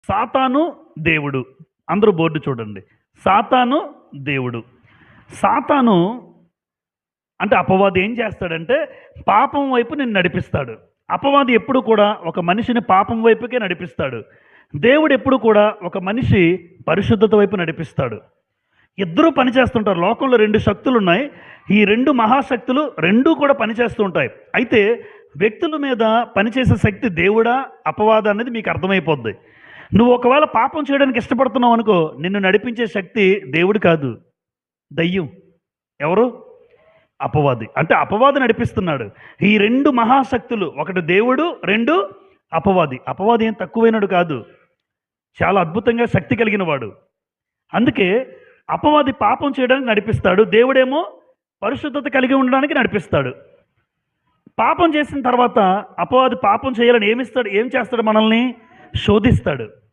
సాతాను దేవుడు. అందరూ బోర్డు చూడండి. సాతాను దేవుడు. సాతాను అంటే అపవాది ఏం చేస్తాడంటే పాపం వైపు నిన్ను నడిపిస్తాడు. అపవాది ఎప్పుడు కూడా ఒక మనిషిని పాపం వైపుకే నడిపిస్తాడు. దేవుడు ఎప్పుడు కూడా ఒక మనిషి పరిశుద్ధత వైపు నడిపిస్తాడు. ఇద్దరూ పనిచేస్తుంటారు. లోకంలో రెండు శక్తులు ఉన్నాయి. ఈ రెండు మహాశక్తులు రెండూ కూడా పనిచేస్తూ ఉంటాయి. అయితే వ్యక్తుల మీద పనిచేసే శక్తి దేవుడా అపవాదా అనేది మీకు అర్థమైపోద్ది. నువ్వు ఒకవేళ పాపం చేయడానికి ఇష్టపడుతున్నావు అనుకో, నిన్ను నడిపించే శక్తి దేవుడు కాదు, దయ్యం. ఎవరు? అపవాది. అంటే అపవాది నడిపిస్తున్నాడు. ఈ రెండు మహాశక్తులు, ఒకటి దేవుడు, రెండు అపవాది. అపవాది ఏం తక్కువైనడు కాదు, చాలా అద్భుతంగా శక్తి కలిగిన వాడు. అందుకే అపవాది పాపం చేయడానికి నడిపిస్తాడు, దేవుడేమో పరిశుద్ధత కలిగి ఉండడానికి నడిపిస్తాడు. పాపం చేసిన తర్వాత అపవాది పాపం చేయాలని ఏం చేస్తాడు? మనల్ని శోధిస్తాడు.